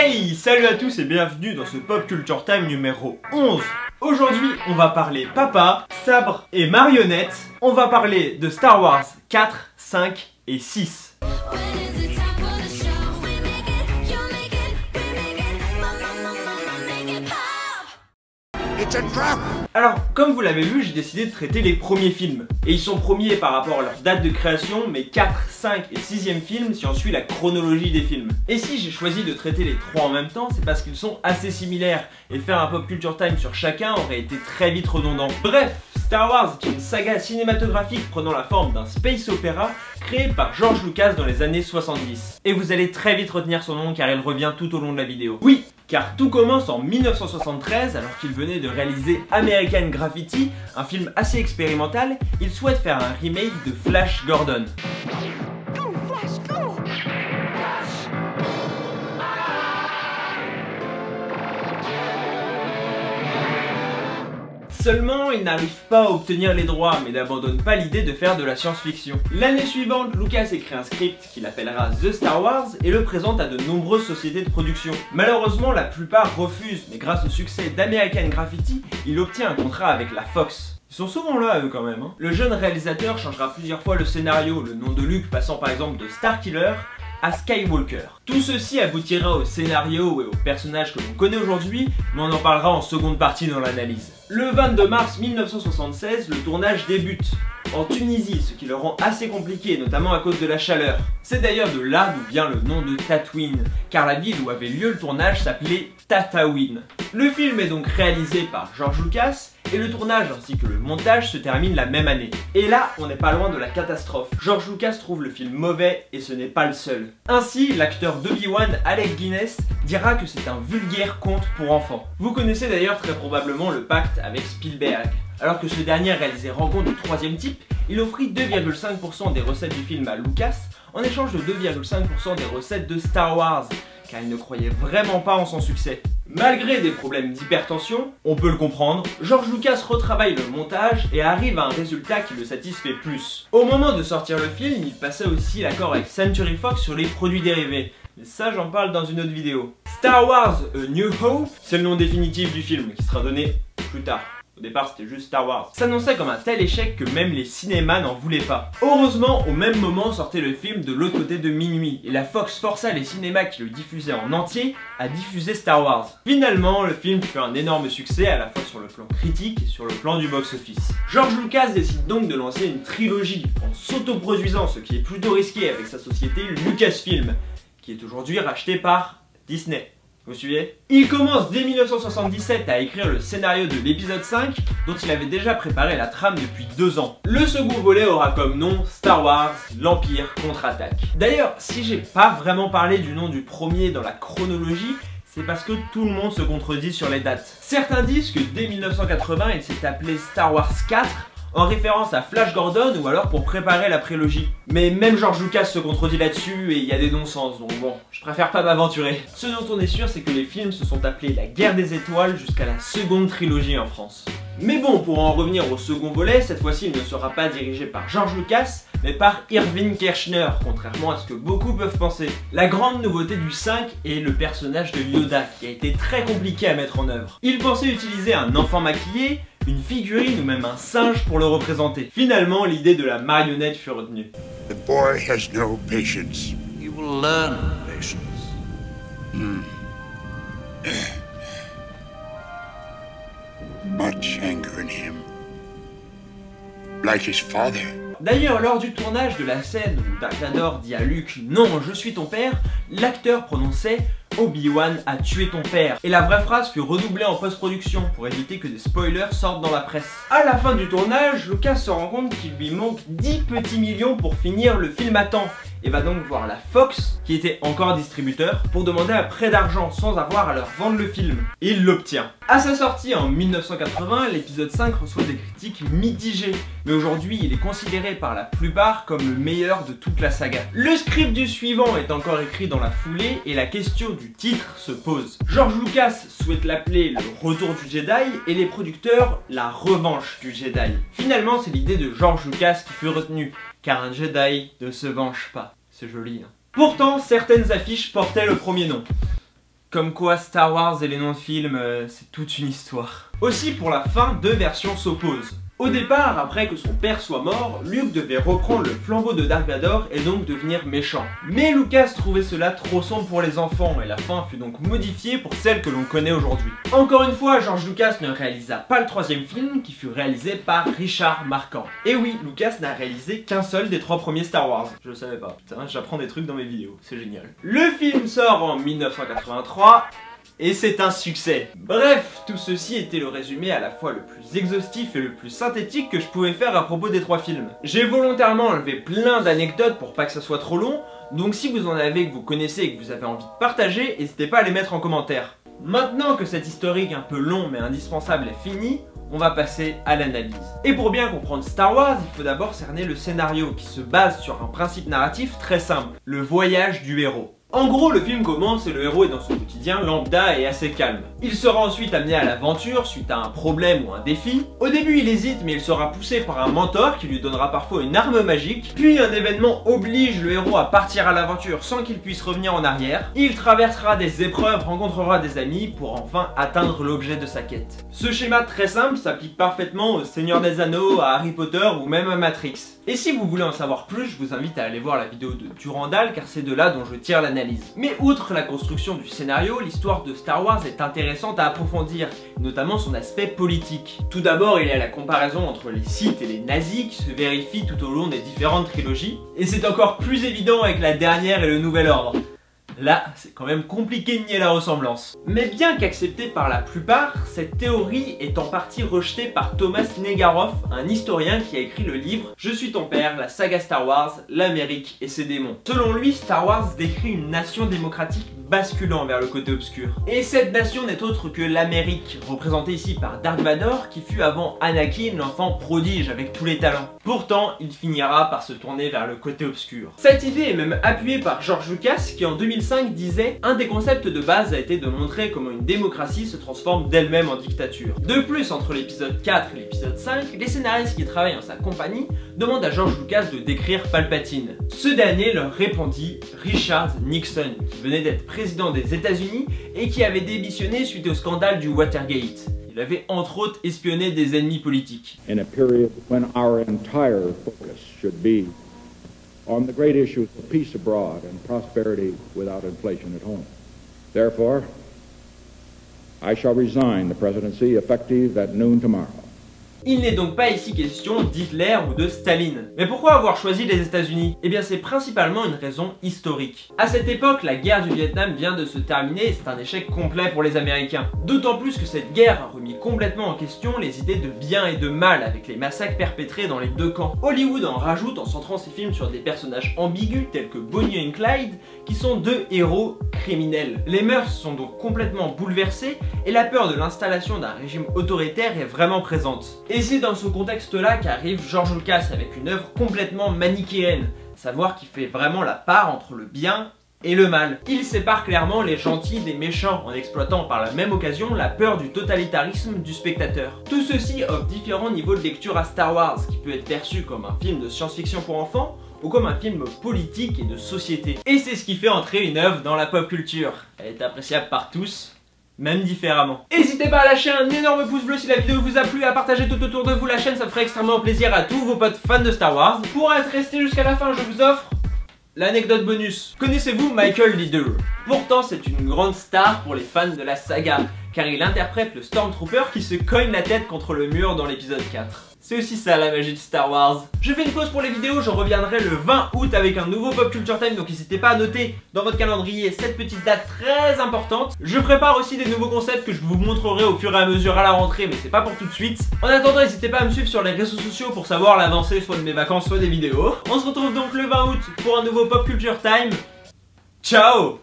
Hey, salut à tous et bienvenue dans ce Pop Culture Time numéro 11. Aujourd'hui, on va parler papa, sabre et marionnettes. On va parler de Star Wars 4, 5 et 6. Alors, comme vous l'avez vu, j'ai décidé de traiter les premiers films. Et ils sont premiers par rapport à leur date de création, mais 4, 5 et 6e film si on suit la chronologie des films. Et si j'ai choisi de traiter les trois en même temps, c'est parce qu'ils sont assez similaires. Et faire un Pop Culture Time sur chacun aurait été très vite redondant. Bref, Star Wars est une saga cinématographique prenant la forme d'un space opéra créé par George Lucas dans les années 70. Et vous allez très vite retenir son nom car il revient tout au long de la vidéo. Oui, car tout commence en 1973 alors qu'il venait de réaliser American Graffiti, un film assez expérimental. Il souhaite faire un remake de Flash Gordon. Go, Flash, go! Seulement, il n'arrive pas à obtenir les droits, mais n'abandonne pas l'idée de faire de la science-fiction. L'année suivante, Lucas écrit un script qu'il appellera The Star Wars et le présente à de nombreuses sociétés de production. Malheureusement, la plupart refusent, mais grâce au succès d'American Graffiti, il obtient un contrat avec la Fox. Ils sont souvent là, eux, quand même. Le jeune réalisateur changera plusieurs fois le scénario, le nom de Luke passant par exemple de Starkiller à Skywalker. Tout ceci aboutira au scénario et au personnage que l'on connaît aujourd'hui, mais on en parlera en seconde partie dans l'analyse. Le 22 mars 1976, le tournage débute en Tunisie, ce qui le rend assez compliqué, notamment à cause de la chaleur. C'est d'ailleurs de là d'où vient le nom de Tatooine, car la ville où avait lieu le tournage s'appelait Tatooine. Le film est donc réalisé par George Lucas, et le tournage ainsi que le montage se terminent la même année. Et là, on n'est pas loin de la catastrophe. George Lucas trouve le film mauvais, et ce n'est pas le seul. Ainsi, l'acteur d'Obi-Wan, Alec Guinness, dira que c'est un vulgaire conte pour enfants. Vous connaissez d'ailleurs très probablement le pacte avec Spielberg. Alors que ce dernier réalisait Rencontre du troisième type, il offrit 2,5% des recettes du film à Lucas en échange de 2,5% des recettes de Star Wars, car il ne croyait vraiment pas en son succès. Malgré des problèmes d'hypertension, on peut le comprendre, George Lucas retravaille le montage et arrive à un résultat qui le satisfait plus. Au moment de sortir le film, il passait aussi l'accord avec Century Fox sur les produits dérivés. Mais ça, j'en parle dans une autre vidéo. Star Wars A New Hope, c'est le nom définitif du film qui sera donné plus tard. Au départ, c'était juste Star Wars. S'annonçait comme un tel échec que même les cinémas n'en voulaient pas. Heureusement, au même moment sortait le film De l'autre côté de minuit, et la Fox força les cinémas qui le diffusaient en entier à diffuser Star Wars. Finalement, le film fut un énorme succès à la fois sur le plan critique et sur le plan du box-office. George Lucas décide donc de lancer une trilogie en s'autoproduisant, ce qui est plutôt risqué avec sa société Lucasfilm, qui est aujourd'hui rachetée par Disney. Vous suivez? Il commence dès 1977 à écrire le scénario de l'épisode 5, dont il avait déjà préparé la trame depuis 2 ans. Le second volet aura comme nom Star Wars, l'Empire contre-attaque. D'ailleurs, si j'ai pas vraiment parlé du nom du premier dans la chronologie, c'est parce que tout le monde se contredit sur les dates. Certains disent que dès 1980, il s'est appelé Star Wars 4, en référence à Flash Gordon ou alors pour préparer la prélogie. Mais même George Lucas se contredit là-dessus et il y a des non-sens, donc bon, je préfère pas m'aventurer. Ce dont on est sûr, c'est que les films se sont appelés La Guerre des Étoiles jusqu'à la seconde trilogie en France. Mais bon, pour en revenir au second volet, cette fois-ci il ne sera pas dirigé par George Lucas, mais par Irving Kershner, contrairement à ce que beaucoup peuvent penser. La grande nouveauté du 5 est le personnage de Yoda, qui a été très compliqué à mettre en œuvre. Il pensait utiliser un enfant maquillé, une figurine ou même un singe pour le représenter. Finalement, l'idée de la marionnette fut retenue. The boy has no patience. He will learn patience. Much anger in him. Like his father. D'ailleurs, lors du tournage de la scène où Dark Vador dit à Luke « Non, je suis ton père », l'acteur prononçait « Obi-Wan a tué ton père ». Et la vraie phrase fut redoublée en post-production pour éviter que des spoilers sortent dans la presse. À la fin du tournage, Lucas se rend compte qu'il lui manque 10 petits millions pour finir le film à temps et va donc voir la Fox, qui était encore distributeur, pour demander un prêt d'argent sans avoir à leur vendre le film. Et il l'obtient. À sa sortie en 1980, l'épisode 5 reçoit des critiques mitigées, mais aujourd'hui il est considéré par la plupart comme le meilleur de toute la saga. Le script du suivant est encore écrit dans la foulée et la question du titre se pose. George Lucas souhaite l'appeler Le Retour du Jedi et les producteurs La Revanche du Jedi. Finalement, c'est l'idée de George Lucas qui fut retenue, car un Jedi ne se venge pas. C'est joli, hein. Pourtant, certaines affiches portaient le premier nom. Comme quoi Star Wars et les noms de films, c'est toute une histoire. Aussi pour la fin, deux versions s'opposent. Au départ, après que son père soit mort, Luke devait reprendre le flambeau de Dark Vador et donc devenir méchant. Mais Lucas trouvait cela trop sombre pour les enfants et la fin fut donc modifiée pour celle que l'on connaît aujourd'hui. Encore une fois, George Lucas ne réalisa pas le troisième film qui fut réalisé par Richard Marquand. Et oui, Lucas n'a réalisé qu'un seul des 3 premiers Star Wars. Je le savais pas, putain, j'apprends des trucs dans mes vidéos, c'est génial. Le film sort en 1983. Et c'est un succès. Bref, tout ceci était le résumé à la fois le plus exhaustif et le plus synthétique que je pouvais faire à propos des 3 films. J'ai volontairement enlevé plein d'anecdotes pour pas que ça soit trop long, donc si vous en avez que vous connaissez et que vous avez envie de partager, n'hésitez pas à les mettre en commentaire. Maintenant que cet historique un peu long mais indispensable est fini, on va passer à l'analyse. Et pour bien comprendre Star Wars, il faut d'abord cerner le scénario qui se base sur un principe narratif très simple, le voyage du héros. En gros, le film commence et le héros est dans son quotidien lambda et assez calme. Il sera ensuite amené à l'aventure suite à un problème ou un défi. Au début, il hésite, mais il sera poussé par un mentor qui lui donnera parfois une arme magique. Puis un événement oblige le héros à partir à l'aventure sans qu'il puisse revenir en arrière. Il traversera des épreuves, rencontrera des amis pour enfin atteindre l'objet de sa quête. Ce schéma très simple s'applique parfaitement au Seigneur des Anneaux, à Harry Potter ou même à Matrix. Et si vous voulez en savoir plus, je vous invite à aller voir la vidéo de Durandal car c'est de là dont je tire l'analyse. Mais outre la construction du scénario, l'histoire de Star Wars est intéressante à approfondir, notamment son aspect politique. Tout d'abord, il y a la comparaison entre les Sith et les nazis qui se vérifie tout au long des différentes trilogies, et c'est encore plus évident avec la dernière et le Nouvel Ordre. Là, c'est quand même compliqué de nier la ressemblance. Mais bien qu'acceptée par la plupart, cette théorie est en partie rejetée par Thomas Negaroff, un historien qui a écrit le livre « Je suis ton père, la saga Star Wars, l'Amérique et ses démons ». Selon lui, Star Wars décrit une nation démocratique basculant vers le côté obscur. Et cette nation n'est autre que l'Amérique, représentée ici par Dark Vador, qui fut avant Anakin l'enfant prodige avec tous les talents. Pourtant, il finira par se tourner vers le côté obscur. Cette idée est même appuyée par George Lucas qui en 2005 disait « Un des concepts de base a été de montrer comment une démocratie se transforme d'elle-même en dictature ». De plus, entre l'épisode 4 et l'épisode 5, les scénaristes qui travaillent en sa compagnie demandent à George Lucas de décrire Palpatine. Ce dernier leur répondit Richard Nixon, qui venait d'être président des États-Unis et qui avait démissionné suite au scandale du Watergate. Il avait entre autres espionné des ennemis politiques. In a period when our entire focus should be on the great issues of peace abroad and prosperity without inflation at home. Therefore, I shall resign the presidency effective at noon tomorrow. Il n'est donc pas ici question d'Hitler ou de Staline. Mais pourquoi avoir choisi les États-Unis? Eh bien c'est principalement une raison historique. À cette époque, la guerre du Vietnam vient de se terminer et c'est un échec complet pour les Américains. D'autant plus que cette guerre a remis complètement en question les idées de bien et de mal avec les massacres perpétrés dans les deux camps. Hollywood en rajoute en centrant ses films sur des personnages ambigus tels que Bonnie et Clyde qui sont deux héros criminels. Les mœurs sont donc complètement bouleversées et la peur de l'installation d'un régime autoritaire est vraiment présente. Et c'est dans ce contexte-là qu'arrive George Lucas avec une œuvre complètement manichéenne, savoir qu'il fait vraiment la part entre le bien et le mal. Il sépare clairement les gentils des méchants en exploitant par la même occasion la peur du totalitarisme du spectateur. Tout ceci offre différents niveaux de lecture à Star Wars, qui peut être perçu comme un film de science-fiction pour enfants ou comme un film politique et de société. Et c'est ce qui fait entrer une œuvre dans la pop culture. Elle est appréciable par tous, même différemment. N'hésitez pas à lâcher un énorme pouce bleu si la vidéo vous a plu, à partager tout autour de vous la chaîne, ça me ferait extrêmement plaisir à tous vos potes fans de Star Wars. Pour être resté jusqu'à la fin, je vous offre l'anecdote bonus. Connaissez-vous Michael Leader? Pourtant c'est une grande star pour les fans de la saga, car il interprète le Stormtrooper qui se cogne la tête contre le mur dans l'épisode 4. C'est aussi ça la magie de Star Wars. Je fais une pause pour les vidéos, je reviendrai le 20 août avec un nouveau Pop Culture Time, donc n'hésitez pas à noter dans votre calendrier cette petite date très importante. Je prépare aussi des nouveaux concepts que je vous montrerai au fur et à mesure à la rentrée, mais c'est pas pour tout de suite. En attendant, n'hésitez pas à me suivre sur les réseaux sociaux pour savoir l'avancée soit de mes vacances, soit des vidéos. On se retrouve donc le 20 août pour un nouveau Pop Culture Time. Ciao!